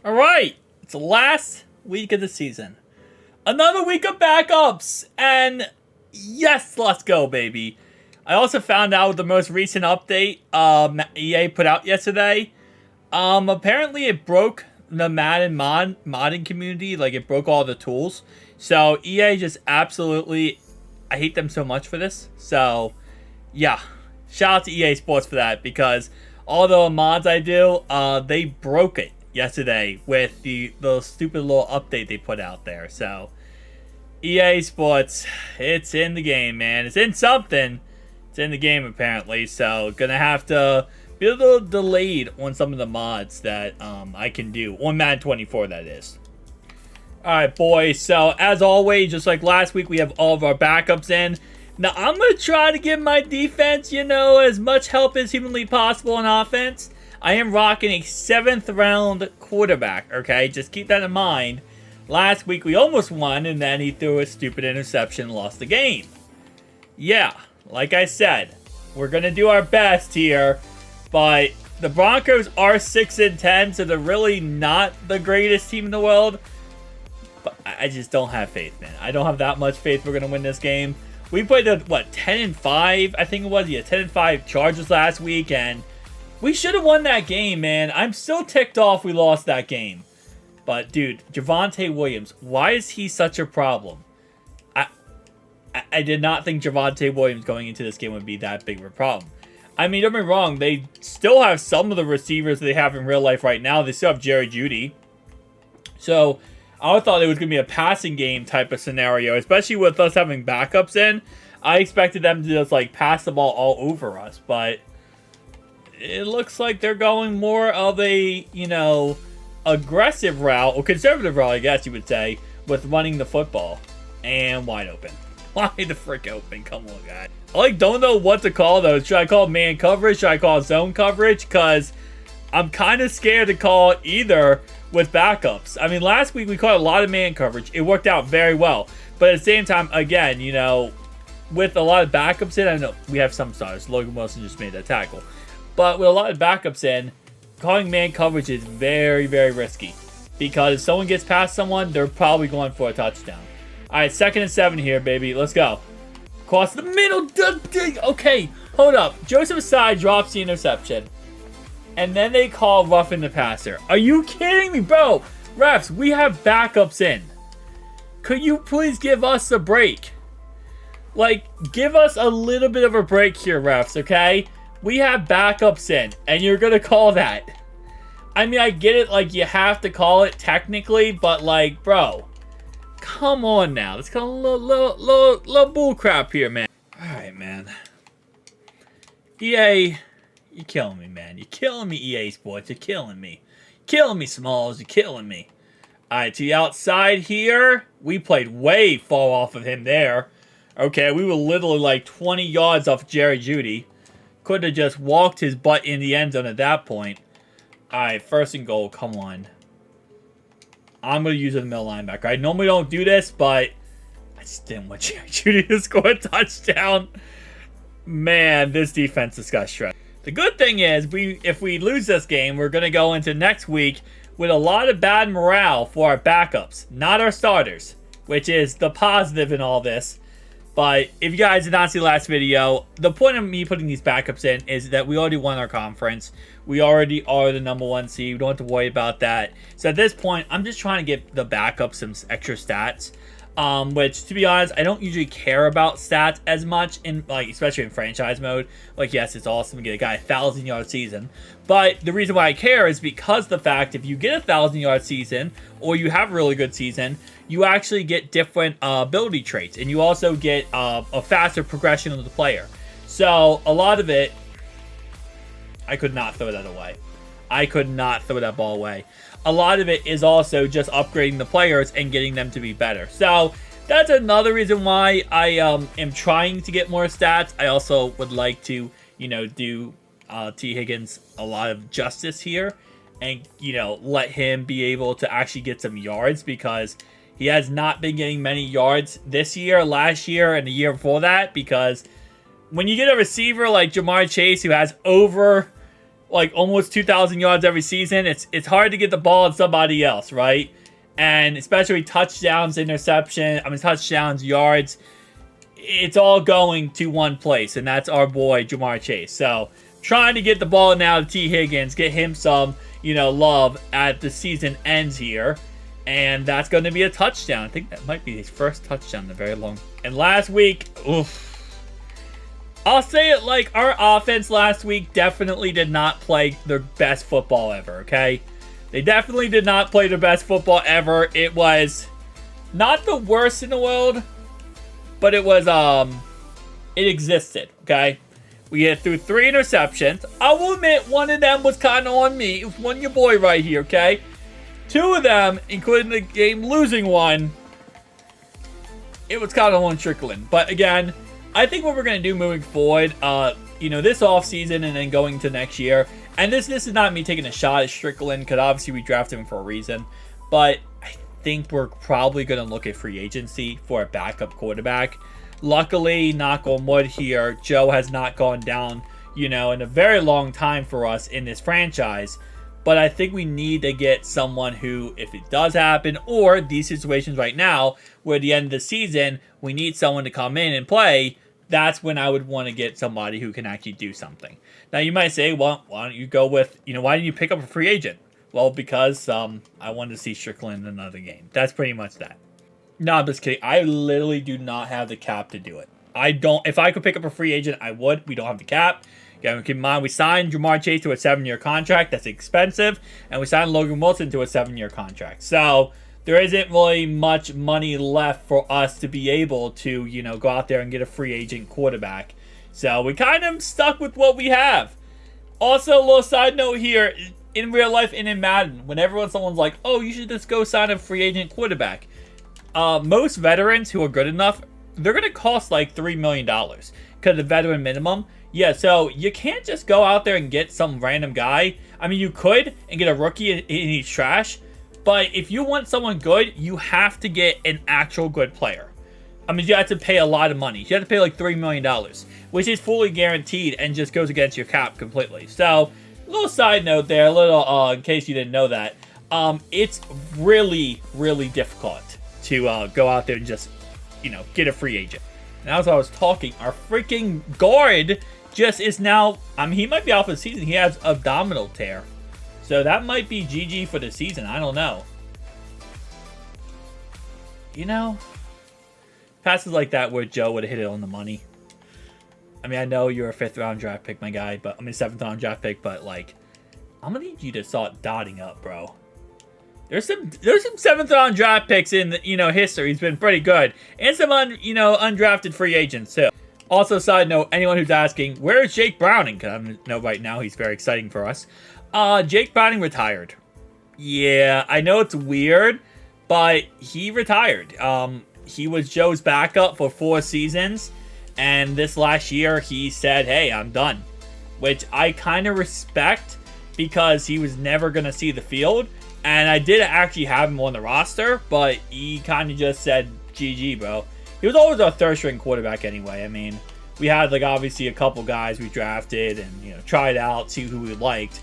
All right, it's the last week of the season. Another week of backups, and yes, let's go, baby. I also found out the most recent update EA put out yesterday. Apparently it broke the Madden modding community, like it broke all the tools. So EA just absolutely, I hate them so much for this. So yeah, shout out to EA Sports for that, because all the mods I do, they broke it yesterday with the stupid little update they put out there. So EA Sports, it's in the game, man. It's in something. It's in the game apparently. So gonna have to be a little delayed on some of the mods that I can do on Madden 24. That is. All right, boys. So as always, just like last week, we have all of our backups in. Now I'm gonna try to give my defense, as much help as humanly possible on offense. I am rocking a 7th round quarterback, okay? Just keep that in mind. Last week we almost won, and then he threw a stupid interception and lost the game. Yeah, like I said, we're going to do our best here, but the Broncos are 6-10, so they're really not the greatest team in the world. But I just don't have faith, man. I don't have that much faith we're going to win this game. We played the, 10-5, I think it was? Yeah, 10-5 Chargers last week, and we should have won that game, man. I'm still ticked off we lost that game. But, dude, Javonte Williams, why is he such a problem? I did not think Javonte Williams going into this game would be that big of a problem. I mean, don't get me wrong, they still have some of the receivers they have in real life right now. They still have Jerry Jeudy. So, I thought it was going to be a passing game type of scenario, especially with us having backups in. I expected them to just, pass the ball all over us, but it looks like they're going more of a, aggressive route, or conservative route, I guess you would say, with running the football. And wide open. Wide the frick open. Come on, guys. I don't know what to call those. Should I call man coverage? Should I call zone coverage? Because I'm kind of scared to call either with backups. I mean, last week we called a lot of man coverage. It worked out very well. But at the same time, again, with a lot of backups in, I know we have some stars. Logan Wilson just made that tackle. But with a lot of backups in, calling man coverage is very, very risky. Because if someone gets past someone, they're probably going for a touchdown. Alright, 2nd and 7 here, baby. Let's go. Across the middle. Okay, hold up. Joseph Asai drops the interception. And then they call roughing the passer. Are you kidding me, bro? Refs, we have backups in. Could you please give us a break? Give us a little bit of a break here, refs, okay? We have backups in, and you're going to call that. I mean, I get it, you have to call it technically, but, bro, come on now. Let's call a little bull crap here, man. All right, man. EA, you're killing me, man. You're killing me, EA Sports. You're killing me. Killing me, Smalls. You're killing me. All right, to the outside here. We played way far off of him there. Okay, we were literally 20 yards off Jerry Jeudy. Could have just walked his butt in the end zone at that point. Alright, 1st and goal. Come on. I'm going to use a middle linebacker. I normally don't do this, but I just didn't want Jerry Jeudy to score a touchdown. Man, this defense has got stressed. The good thing is, if we lose this game, we're going to go into next week with a lot of bad morale for our backups, not our starters, which is the positive in all this. But if you guys did not see the last video, the point of me putting these backups in is that we already won our conference. We already are the #1 seed. We don't have to worry about that. So at this point, I'm just trying to get the backups some extra stats. Which, to be honest, I don't usually care about stats as much, especially in franchise mode. Yes, it's awesome to get a guy 1,000-yard season. But the reason why I care is because the fact if you get a 1,000-yard season, or you have a really good season, you actually get different ability traits. And you also get a faster progression of the player. So, a lot of it, I could not throw that away. I could not throw that ball away. A lot of it is also just upgrading the players and getting them to be better. So that's another reason why I am trying to get more stats. I also would like to, do T. Higgins a lot of justice here and, let him be able to actually get some yards, because he has not been getting many yards this year, last year, and the year before that, because when you get a receiver like Jamar Chase who has over like almost 2,000 yards every season. It's hard to get the ball to somebody else, right? And especially touchdowns, touchdowns, yards. It's all going to one place, and that's our boy Jamar Chase. So trying to get the ball now to T. Higgins, get him some, love at the season ends here. And that's going to be a touchdown. I think that might be his first touchdown in a very long. And last week, I'll say it like our offense last week definitely did not play their best football ever, okay? They definitely did not play their best football ever. It was not the worst in the world, but it was, it existed, okay? We hit through 3 interceptions. I will admit one of them was kind of on me. It was one of your boy right here, okay? 2 of them, including the game-losing one, it was kind of on Strickland. But again, I think what we're going to do moving forward, this offseason and then going to next year, and this is not me taking a shot at Strickland, because obviously we drafted him for a reason, but I think we're probably going to look at free agency for a backup quarterback. Luckily, knock on wood here, Joe has not gone down, in a very long time for us in this franchise. But I think we need to get someone who, if it does happen, or these situations right now, where at the end of the season, we need someone to come in and play, that's when I would want to get somebody who can actually do something. Now, you might say, well, why don't you go with, why didn't you pick up a free agent? Well, because I wanted to see Strickland in another game. That's pretty much that. No, I'm just kidding. I literally do not have the cap to do it. If I could pick up a free agent, I would. We don't have the cap. Yeah, keep in mind, we signed Jamar Chase to a 7-year contract. That's expensive. And we signed Logan Wilson to a 7-year contract. So there isn't really much money left for us to be able to, go out there and get a free agent quarterback. So we kind of stuck with what we have. Also, a little side note here. In real life and in Madden, whenever someone's like, oh, you should just go sign a free agent quarterback. Most veterans who are good enough, they're going to cost like $3 million. Because the veteran minimum. Yeah, so you can't just go out there and get some random guy. I mean, you could and get a rookie and he's trash. But if you want someone good, you have to get an actual good player. I mean, you have to pay a lot of money. You have to pay like $3 million, which is fully guaranteed and just goes against your cap completely. So, a little side note there, in case you didn't know that. It's really, really difficult to go out there and just, get a free agent. And as I was talking, our freaking guard just is now, he might be out for the season. He has abdominal tear. So that might be GG for the season. I don't know. Passes like that where Joe would have hit it on the money. I mean, I know you're a 5th round draft pick, my guy, but 7th round draft pick, but like, I'm gonna need you to start dotting up, bro. There's some 7th round draft picks in history. He's been pretty good, and some undrafted free agents too. Also, side note, anyone who's asking, where is Jake Browning? Because I know right now he's very exciting for us. Jake Browning retired. Yeah, I know it's weird, but he retired. He was Joe's backup for 4 seasons, and this last year he said, hey, I'm done. Which I kind of respect, because he was never going to see the field. And I did actually have him on the roster, but he kind of just said, GG, bro. He was always our 3rd string quarterback anyway. I mean, we had, obviously a couple guys we drafted and, tried out, see who we liked.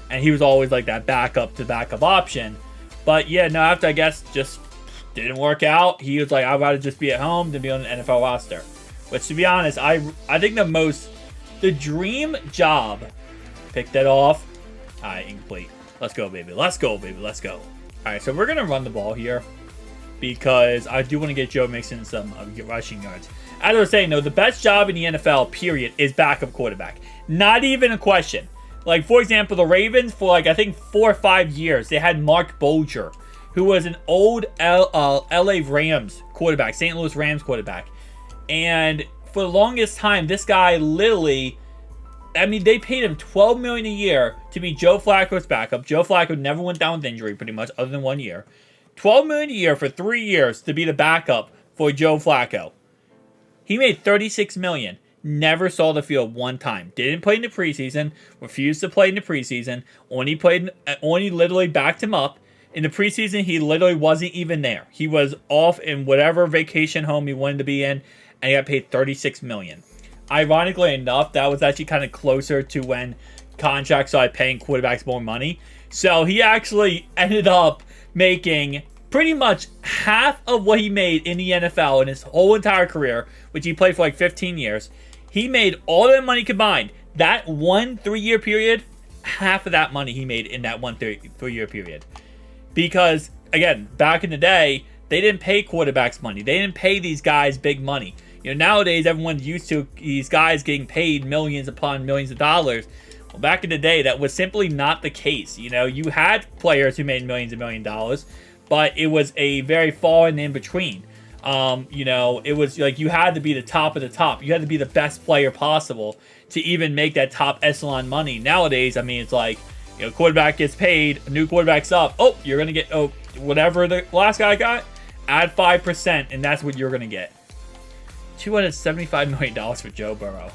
And he was always, that backup to backup option. But, yeah, no, after, I guess, just didn't work out, he was like, I'd rather just be at home than be on the NFL roster. Which, to be honest, I think the dream job, pick that off. All right, incomplete. Let's go, baby. Let's go, baby. Let's go. All right, so we're going to run the ball here, because I do want to get Joe Mixon some rushing yards. As I was saying, though, the best job in the NFL, period, is backup quarterback. Not even a question. Like, for example, the Ravens, for, I think 4 or 5 years, they had Mark Bolger, who was an old LA Rams quarterback, St. Louis Rams quarterback. And for the longest time, this guy literally, they paid him $12 million a year to be Joe Flacco's backup. Joe Flacco never went down with injury, pretty much, other than 1 year. $12 million a year for 3 years to be the backup for Joe Flacco. He made $36 million. Never saw the field one time. Didn't play in the preseason. Refused to play in the preseason. Only literally backed him up. In the preseason, he literally wasn't even there. He was off in whatever vacation home he wanted to be in, and he got paid $36 million. Ironically enough, that was actually kind of closer to when contract started paying quarterbacks more money. So he actually ended up making pretty much half of what he made in the NFL in his whole entire career, which he played for like 15 years. He made all that money combined. That 1 3-year period, half of that money he made in that 1 3-year period. Because, again, back in the day, they didn't pay quarterbacks money. They didn't pay these guys big money. You know, nowadays, everyone's used to these guys getting paid millions upon millions of dollars. Well, back in the day, that was simply not the case. You know, you had players who made millions and millions of dollars, but it was a very far and in between. You know, it was like you had to be the top of the top. You had to be the best player possible to even make that top echelon money. Nowadays, I mean, it's like, you know, quarterback gets paid, a new quarterback's up. Oh, you're going to get, whatever the last guy got, add 5%, and that's what you're going to get. $275 million for Joe Burrow.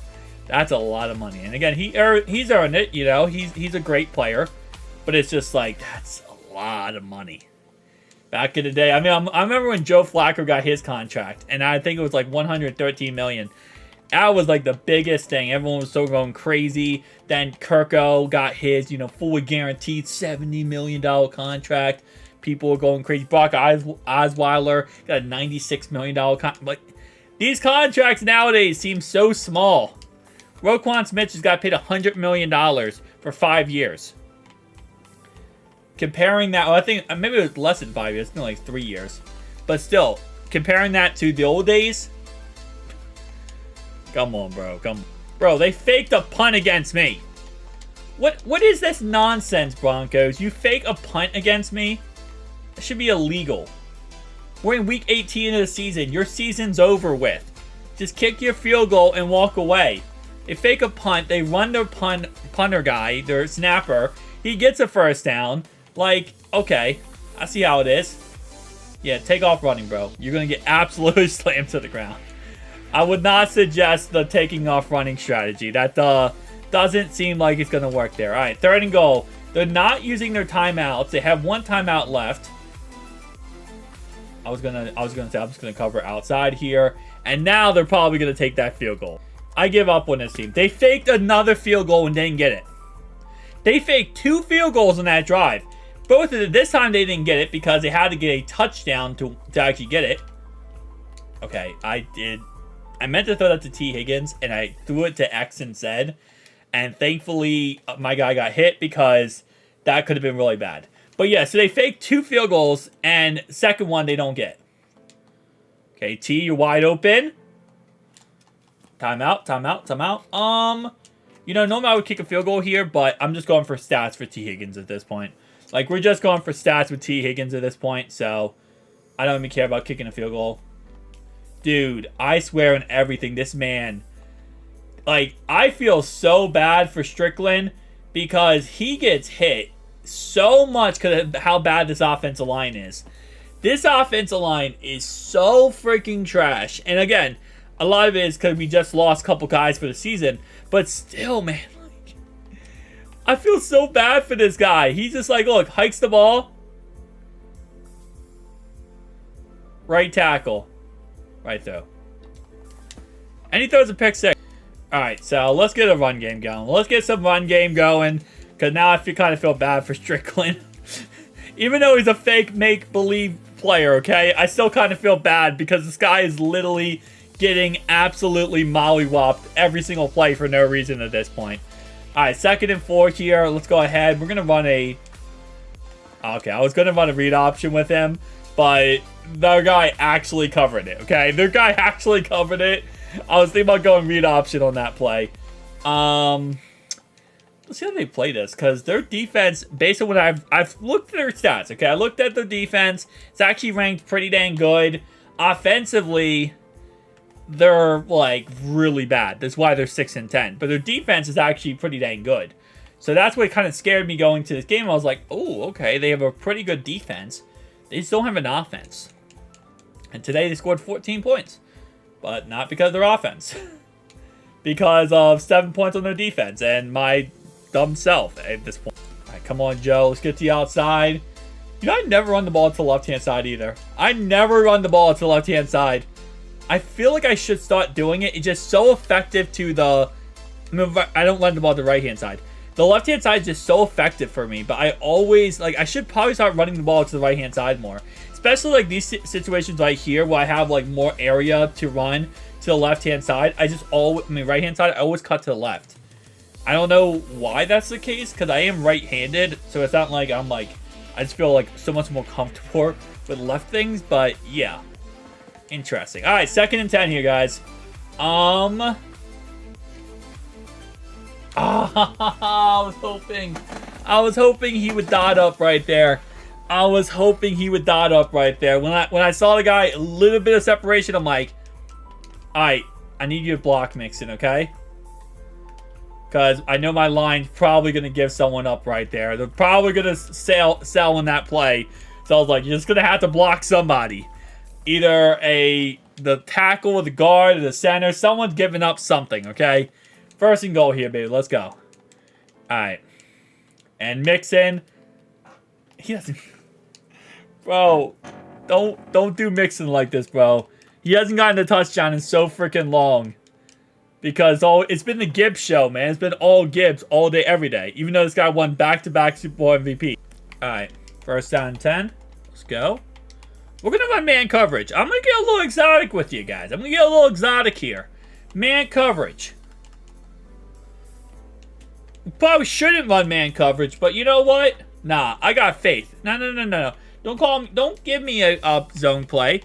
That's a lot of money. And again, he's earned it, you know. He's a great player. But it's just like, that's a lot of money. Back in the day, I mean, I remember when Joe Flacco got his contract, and I think it was like $113 million. That was like the biggest thing. Everyone was so going crazy. Then Kirko got his, you know, fully guaranteed $70 million contract. People were going crazy. Brock Osweiler got a $96 million contract. Like, these contracts nowadays seem so small. Roquan Smith has got paid $100 million for 5 years. Comparing that, well, I think maybe it was less than 5 years. It's been like 3 years. But still, comparing that to the old days. Come on, bro. Come on. Bro, they faked a punt against me. What is this nonsense, Broncos? You fake a punt against me? It should be illegal. We're in week 18 of the season. Your season's over with. Just kick your field goal and walk away. They fake a punt. They run their punter guy, their snapper. He gets a first down. Like, okay, I see how it is. Yeah, take off running, bro. You're going to get absolutely slammed to the ground. I would not suggest the taking off running strategy. That doesn't seem like it's going to work there. All right, 3rd and goal. They're not using their timeouts. They have 1 timeout left. I was gonna say I'm just gonna cover outside here, and now they're probably gonna take that field goal. I give up on this team. They faked another field goal and didn't get it. They faked 2 field goals on that drive. Both of them, this time they didn't get it because they had to get a touchdown to actually get it. Okay, I meant to throw that to T. Higgins, and I threw it to X and Z, and thankfully my guy got hit because that could have been really bad. But yeah, so they faked 2 field goals, and second one they don't get. Okay, T, you're wide open. Timeout, timeout, timeout. You know, normally I would kick a field goal here, but I'm just going for stats for T. Higgins at this point. Like, we're just going for stats with T. Higgins at this point, so I don't even care about kicking a field goal. Dude, I swear on everything, this man, like, I feel so bad for Strickland because he gets hit so much because of how bad this offensive line is. This offensive line is so freaking trash. And again, a lot of it is because we just lost a couple guys for the season. But still, man, like, I feel so bad for this guy. He's just like, look, hikes the ball. Right tackle. Right throw. And he throws a pick 6. Alright, so let's get a run game going. Let's get some run game going. Because now I kind of feel bad for Strickland. Even though he's a fake make-believe player, okay? I still kind of feel bad because this guy is literally getting absolutely mollywopped every single play for no reason at this point. Alright, 2nd and 4 here. Let's go ahead. We're going to run a... Okay, I was going to run a read option with him, but the guy actually covered it, okay? The guy actually covered it. I was thinking about going read option on that play. Let's see how they play this, because their defense, based on what I've looked at their stats, okay? I looked at their defense. It's actually ranked pretty dang good. Offensively, they're, like, really bad. That's why they're 6 and 10. But their defense is actually pretty dang good. So that's what kind of scared me going to this game. I was like, oh, okay, they have a pretty good defense. They just don't have an offense. And today they scored 14 points. But not because of their offense. Because of 7 points on their defense. And my dumb self at this point. All right, come on, Joe. Let's get to the outside. You know, I never run the ball to the left-hand side either. I never run the ball to the left-hand side. I feel like I should start doing it. It's just so effective to the... I don't run the ball to the right-hand side. The left-hand side is just so effective for me, but I always, like, I should probably start running the ball to the right-hand side more. Especially, like, these situations right here where I have, like, more area to run to the left-hand side. I mean, right-hand side, I always cut to the left. I don't know why that's the case, because I am right-handed, so it's not like I'm, like, I just feel, like, so much more comfortable with left things, but, yeah. Interesting. All right, 2nd and 10 here, guys. I was hoping he would dot up right there. When I saw the guy, a little bit of separation, I'm like, all right, I need you to block Mixon, okay? Because I know my line's probably going to give someone up right there. They're probably going to sell in that play. So I was like, you're just going to have to block somebody. Either the tackle or the guard or the center. Someone's giving up something, okay? 1st and goal here, baby. Let's go. All right. And Mixon. He doesn't... Bro, don't do Mixon like this, bro. He hasn't gotten a touchdown in so freaking long. Because it's been the Gibbs show, man. It's been all Gibbs all day, every day. Even though this guy won back-to-back Super Bowl MVP. All right. 1st down and 10. Let's go. We're going to run man coverage. I'm going to get a little exotic with you guys. I'm going to get a little exotic here. Man coverage. We probably shouldn't run man coverage, but you know what? Nah, I got faith. No. Don't give me a zone play.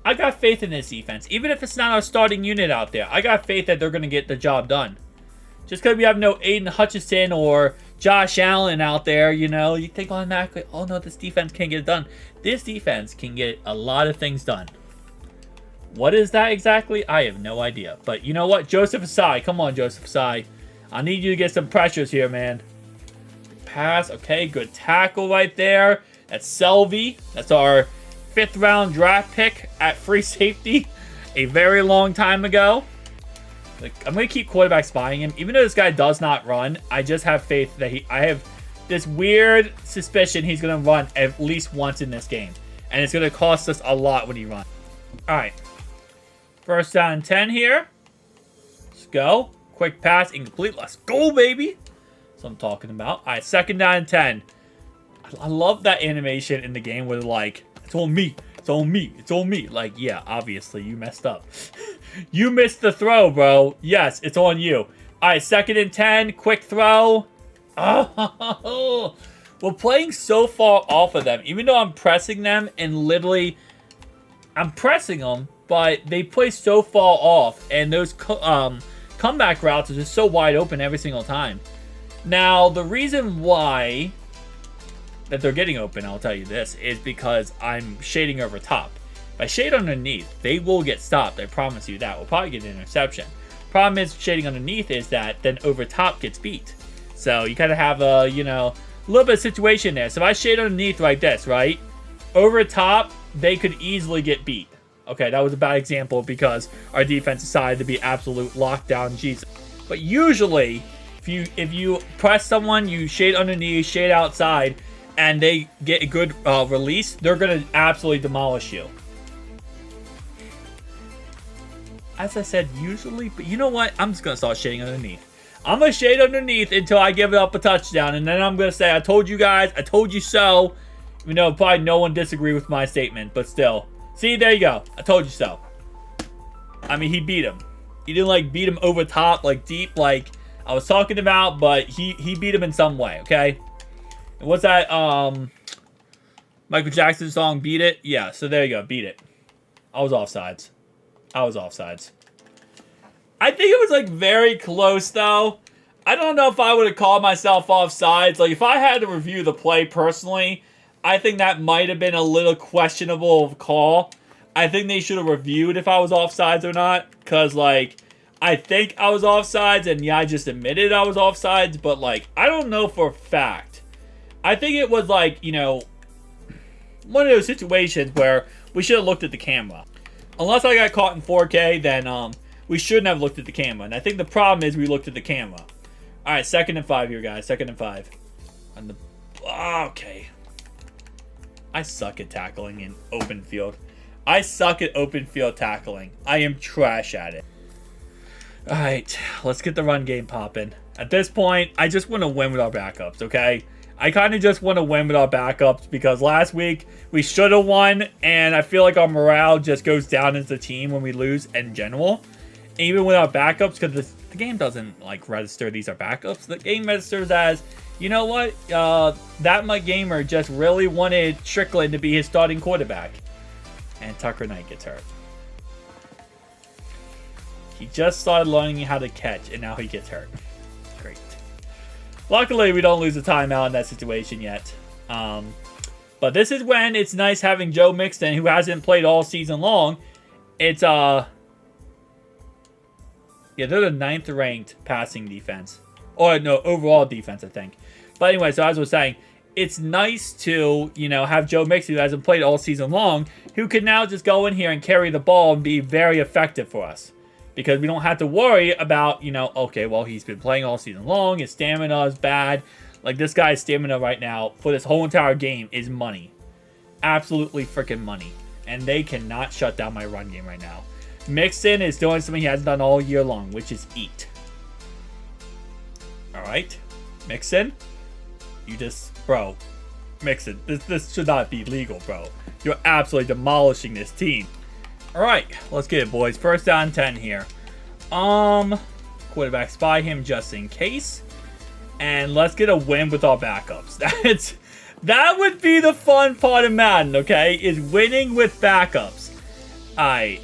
I got faith in this defense. Even if it's not our starting unit out there, I got faith that they're going to get the job done. Just because we have no Aiden Hutchinson or Josh Allen out there, you know, you think automatically, oh no, this defense can't get it done. This defense can get a lot of things done. What is that exactly? I have no idea. But you know what? Joseph Asai. Come on, Joseph Asai. I need you to get some pressures here, man. Pass. Okay, good tackle right there. That's Selvey. That's our 5th round draft pick at free safety a very long time ago. Like, I'm going to keep quarterback spying him. Even though this guy does not run, I just have faith that I have this weird suspicion he's going to run at least once in this game. And it's going to cost us a lot when he runs. All right. 1st down and 10 here. Let's go. Quick pass, incomplete. Let's go, baby. That's what I'm talking about. All right, 2nd down and 10. I love that animation in the game where they're like, it's on me. It's on me. It's on me. Like, yeah, obviously, you messed up. You missed the throw, bro. Yes, it's on you. All right, 2nd and 10. Quick throw. Oh, we're playing so far off of them. Even though I'm pressing them and literally, I'm pressing them, but they play so far off. And those comeback routes are just so wide open every single time. Now, the reason why that they're getting open, I'll tell you this, is because I'm shading over top. If I shade underneath, they will get stopped. I promise you that. We'll probably get an interception. Problem is, shading underneath is that then over top gets beat. So you kind of have a, you know, a little bit of situation there. So if I shade underneath like this, right? Over top, they could easily get beat. Okay, that was a bad example because our defense decided to be absolute lockdown Jesus. But usually, if you press someone, you shade underneath, shade outside, and they get a good release, they're going to absolutely demolish you. As I said, usually, but you know what? I'm just going to start shading underneath. I'm going to shade underneath until I give it up a touchdown, and then I'm going to say, I told you guys, I told you so. Even though probably no one disagreed with my statement, but still. See, there you go. I told you so. I mean, he beat him. He didn't, like, beat him over top, like, deep, like I was talking about, but he beat him in some way, okay? And what's that, Michael Jackson song, Beat It? Yeah, so there you go, Beat It. I was offsides. I think it was, like, very close, though. I don't know if I would have called myself offsides. Like, if I had to review the play personally, I think that might have been a little questionable of call. I think they should have reviewed if I was offsides or not. Because, like, I think I was offsides, and yeah, I just admitted I was offsides. But, like, I don't know for a fact. I think it was, like, you know, one of those situations where we should have looked at the camera. Unless I got caught in 4K, then we shouldn't have looked at the camera. And I think the problem is we looked at the camera. All right, 2nd and 5 here, guys. 2nd and 5. Okay. I suck at tackling in open field. I suck at open field tackling. I am trash at it. All right, let's get the run game popping. At this point, I just want to win with our backups, okay? I kind of just want to win with our backups because last week we should have won, and I feel like our morale just goes down as a team when we lose in general. Even with our backups, because the game doesn't like register these are backups. The game registers as, you know what, that my gamer just really wanted Strickland to be his starting quarterback. And Tucker Knight gets hurt. He just started learning how to catch, and now he gets hurt. Great. Luckily, we don't lose a timeout in that situation yet. But this is when it's nice having Joe Mixon, who hasn't played all season long. It's, yeah, they're the 9th ranked passing defense. Or, no, overall defense, I think. But anyway, so as I was saying, it's nice to, you know, have Joe Mixon, who hasn't played all season long, who can now just go in here and carry the ball and be very effective for us. Because we don't have to worry about, you know, okay, well, he's been playing all season long. His stamina is bad. Like, this guy's stamina right now for this whole entire game is money. Absolutely freaking money. And they cannot shut down my run game right now. Mixon is doing something he hasn't done all year long, which is eat. Alright. Mixon. You just, bro. Mixon. This should not be legal, bro. You're absolutely demolishing this team. Alright, let's get it, boys. First down 10 here. Quarterback spy him just in case. And let's get a win with our backups. That would be the fun part of Madden, okay? Is winning with backups. I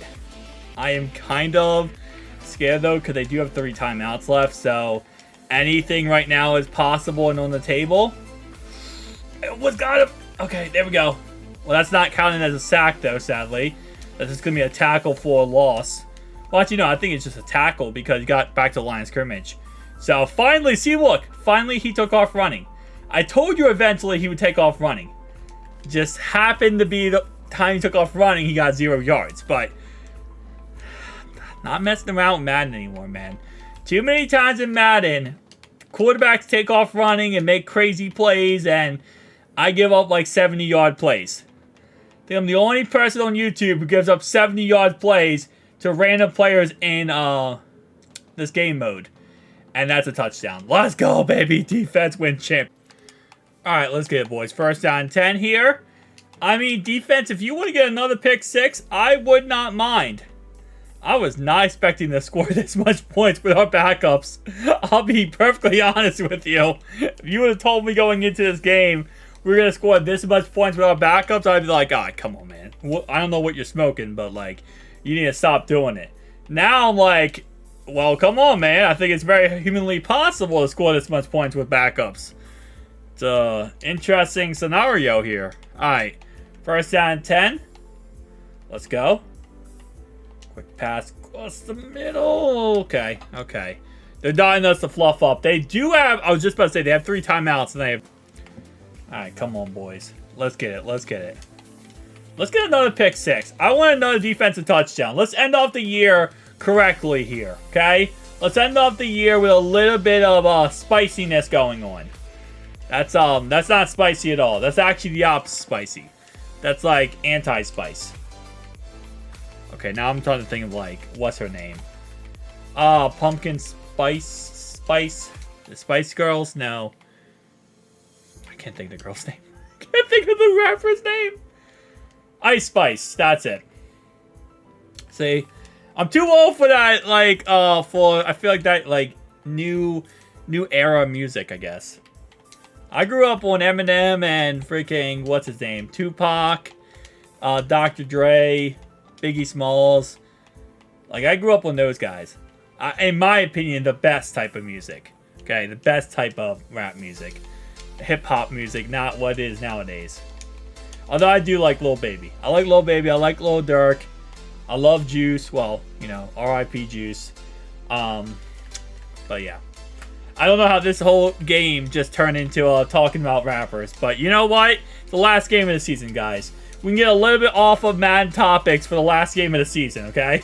am kind of scared, though, because they do have 3 timeouts left. So, anything right now is possible and on the table. What's got him? Okay, there we go. Well, that's not counting as a sack, though, sadly. That's just going to be a tackle for a loss. Well, actually, no, I think it's just a tackle because he got back to the line of scrimmage. So, finally, see, look. Finally, he took off running. I told you eventually he would take off running. Just happened to be the time he took off running, he got 0 yards. But, not messing around with Madden anymore, man. Too many times in Madden, quarterbacks take off running and make crazy plays, and I give up like 70-yard plays. I think I'm the only person on YouTube who gives up 70-yard plays to random players in this game mode. And that's a touchdown. Let's go, baby. Defense win champ. Alright, let's get it, boys. First down 10 here. I mean, defense, if you want to get another pick 6, I would not mind. I was not expecting to score this much points with our backups. I'll be perfectly honest with you. If you would have told me going into this game we were going to score this much points with our backups, I'd be like, ah, come on, man. I don't know what you're smoking, but, like, you need to stop doing it. Now I'm like, well, come on, man. I think it's very humanly possible to score this much points with backups. It's an interesting scenario here. All right. First down 10. Let's go. Quick pass across the middle. Okay. Okay. They're dying us to fluff up. They do have, I was just about to say, they have 3 timeouts and they have. All right. Come on, boys. Let's get it. Let's get it. Let's get another pick 6. I want another defensive touchdown. Let's end off the year correctly here. Okay. Let's end off the year with a little bit of spiciness going on. That's not spicy at all. That's actually the opposite spicy. That's like anti-spice. Okay, now I'm trying to think of like, what's her name? Pumpkin Spice? The Spice Girls? No. I can't think of the girl's name. I can't think of the rapper's name. Ice Spice, that's it. See, I'm too old for that, like, I feel like that, like, new era music, I guess. I grew up on Eminem and freaking, what's his name? Tupac, Dr. Dre, Biggie Smalls. Like, I grew up on those guys. In my opinion, the best type of music. Okay, the best type of rap music. Hip-hop music, not what it is nowadays. Although I do like Lil Baby. I like Lil Baby, I like Lil Durk. I love Juice. Well, you know, R.I.P. Juice. But yeah. I don't know how this whole game just turned into talking about rappers. But you know what? It's the last game of the season, guys. We can get a little bit off of Madden topics for the last game of the season, okay?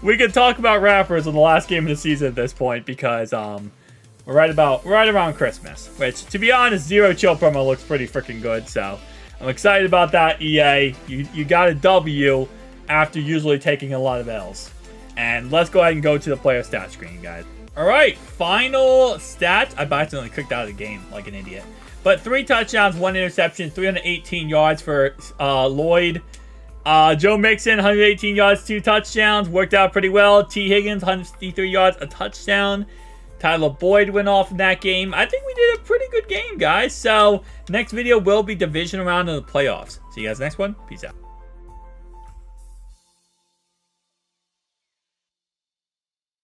We can talk about rappers on the last game of the season at this point because we're right around Christmas. Which, to be honest, Zero Chill promo looks pretty freaking good. So I'm excited about that, EA. You got a W after usually taking a lot of L's. And let's go ahead and go to the player stat screen, guys. All right, final stats. I accidentally clicked out of the game like an idiot. But 3 touchdowns, 1 interception, 318 yards for Lloyd. Joe Mixon, 118 yards, 2 touchdowns. Worked out pretty well. T. Higgins, 153 yards, a touchdown. Tyler Boyd went off in that game. I think we did a pretty good game, guys. So, next video will be division round of the playoffs. See you guys next one. Peace out.